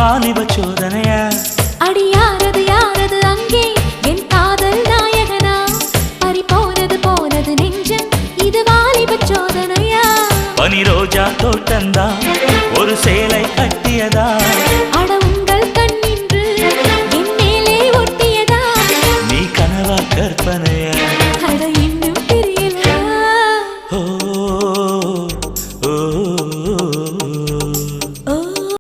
வாலிப சோதனையா அடி யாரது யாரது அங்கே என் காதல் நாயகனா பறி போனது நெஞ்சம் இது வாலிப சோதனையா பனி ரோஜா தோட்டந்தா ஒரு சேலை கட்டியதா அட